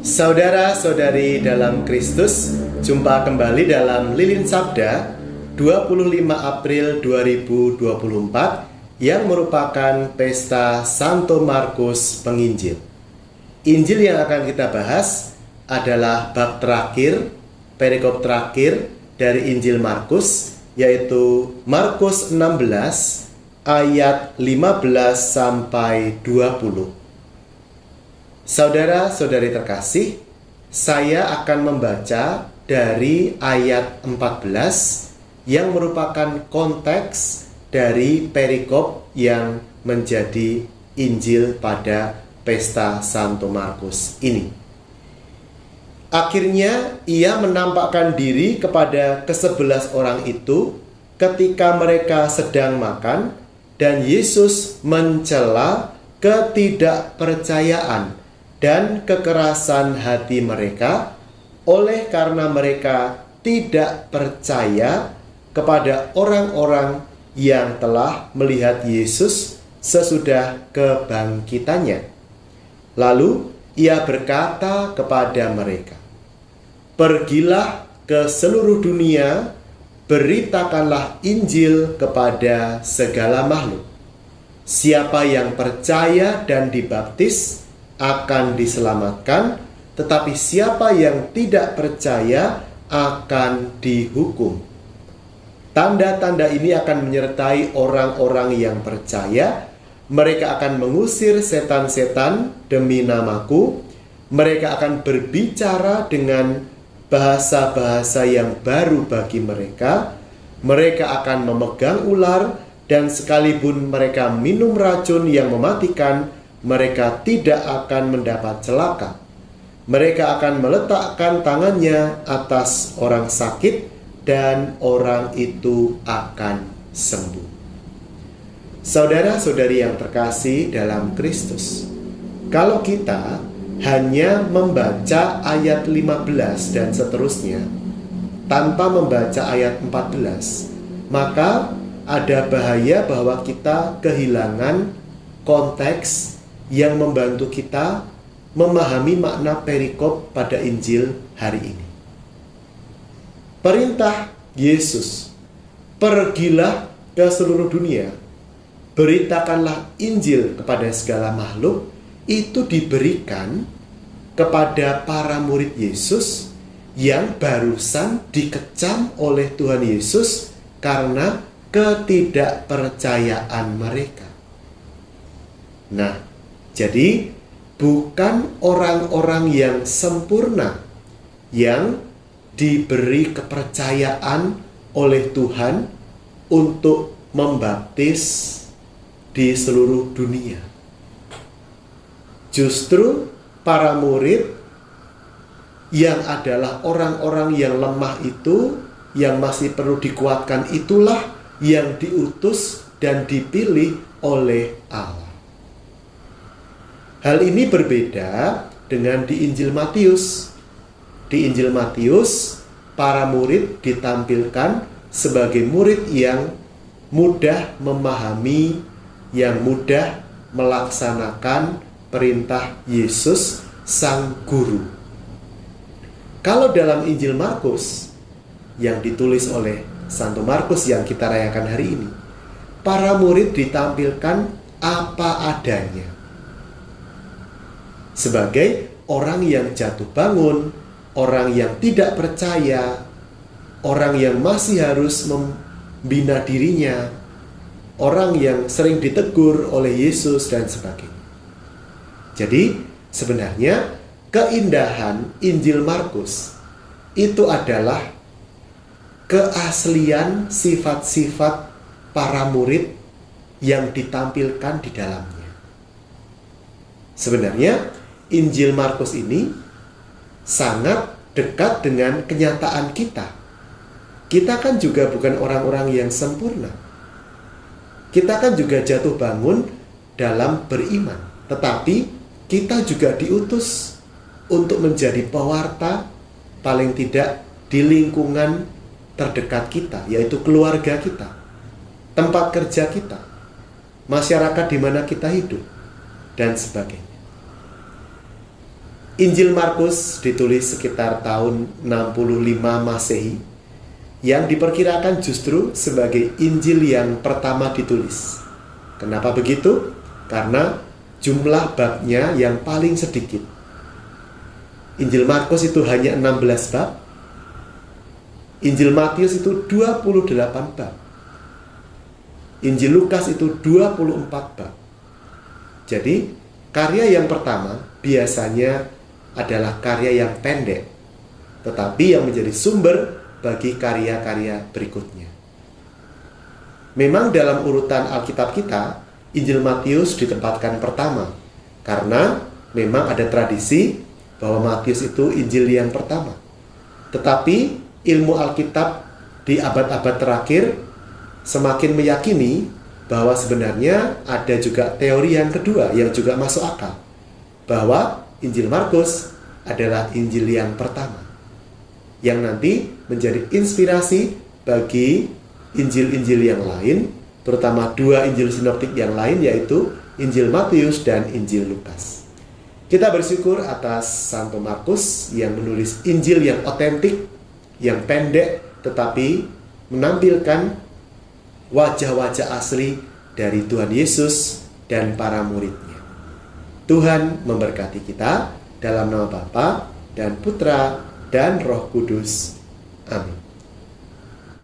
Saudara-saudari dalam Kristus, jumpa kembali dalam Lilin Sabda 25 April 2024 yang merupakan Pesta Santo Markus Penginjil. Injil yang akan kita bahas adalah bab terakhir, perikop terakhir dari Injil Markus, yaitu Markus 16 ayat 15 sampai 20. Saudara-saudari terkasih, saya akan membaca dari ayat 14 yang merupakan konteks dari perikop yang menjadi Injil pada Pesta Santo Markus ini. Akhirnya ia menampakkan diri kepada ke-11 orang itu ketika mereka sedang makan, dan Yesus mencela ketidakpercayaan dan kekerasan hati mereka, oleh karena mereka tidak percaya kepada orang-orang yang telah melihat Yesus sesudah kebangkitannya. Lalu ia berkata kepada mereka, "Pergilah ke seluruh dunia, beritakanlah Injil kepada segala makhluk. Siapa yang percaya dan dibaptis akan diselamatkan, tetapi siapa yang tidak percaya akan dihukum. Tanda-tanda ini akan menyertai orang-orang yang percaya. Mereka akan mengusir setan-setan demi namaku. Mereka akan berbicara dengan bahasa-bahasa yang baru bagi mereka. Mereka akan memegang ular, dan sekalipun mereka minum racun yang mematikan, mereka tidak akan mendapat celaka. Mereka akan meletakkan tangannya atas orang sakit, dan orang itu akan sembuh." Saudara-saudari yang terkasih dalam Kristus, kalau kita hanya membaca ayat 15 dan seterusnya tanpa membaca ayat 14, maka ada bahaya bahwa kita kehilangan konteks yang membantu kita memahami makna perikop pada Injil hari ini. Perintah Yesus, "Pergilah ke seluruh dunia, beritakanlah Injil kepada segala makhluk," itu diberikan kepada para murid Yesus yang barusan dikecam oleh Tuhan Yesus karena ketidakpercayaan mereka. Nah, jadi bukan orang-orang yang sempurna yang diberi kepercayaan oleh Tuhan untuk membaptis di seluruh dunia. Justru para murid yang adalah orang-orang yang lemah itu, yang masih perlu dikuatkan, itulah yang diutus dan dipilih oleh Allah. Hal ini berbeda dengan di Injil Matius. Di Injil Matius, para murid ditampilkan sebagai murid yang mudah memahami, yang mudah melaksanakan perintah Yesus Sang Guru. Kalau dalam Injil Markus yang ditulis oleh Santo Markus yang kita rayakan hari ini, para murid ditampilkan apa adanya, sebagai orang yang jatuh bangun, orang yang tidak percaya, orang yang masih harus membina dirinya, orang yang sering ditegur oleh Yesus dan sebagainya. Jadi sebenarnya keindahan Injil Markus itu adalah keaslian sifat-sifat para murid yang ditampilkan di dalamnya. Sebenarnya Injil Markus ini sangat dekat dengan kenyataan kita. Kita kan juga bukan orang-orang yang sempurna. Kita kan juga jatuh bangun dalam beriman. Tetapi kita juga diutus untuk menjadi pewarta, paling tidak di lingkungan terdekat kita, yaitu keluarga kita, tempat kerja kita, masyarakat di mana kita hidup, dan sebagainya. Injil Markus ditulis sekitar tahun 65 Masehi, yang diperkirakan justru sebagai Injil yang pertama ditulis. Kenapa begitu? Karena jumlah babnya yang paling sedikit. Injil Markus itu hanya 16 bab, Injil Matius itu 28 bab, Injil Lukas itu 24 bab. Jadi, karya yang pertama biasanya adalah karya yang pendek, tetapi yang menjadi sumber bagi karya-karya berikutnya. Memang dalam urutan Alkitab kita, Injil Matius ditempatkan pertama, karena memang ada tradisi bahwa Matius itu Injil yang pertama. Tetapi ilmu Alkitab di abad-abad terakhir semakin meyakini bahwa sebenarnya ada juga teori yang kedua yang juga masuk akal, bahwa Injil Markus adalah Injil yang pertama, yang nanti menjadi inspirasi bagi Injil-Injil yang lain, terutama dua Injil sinoptik yang lain, yaitu Injil Matius dan Injil Lukas. Kita bersyukur atas Santo Markus yang menulis Injil yang otentik, yang pendek, tetapi menampilkan wajah-wajah asli dari Tuhan Yesus dan para muridnya. Tuhan memberkati kita dalam nama Bapa dan Putra dan Roh Kudus. Amin.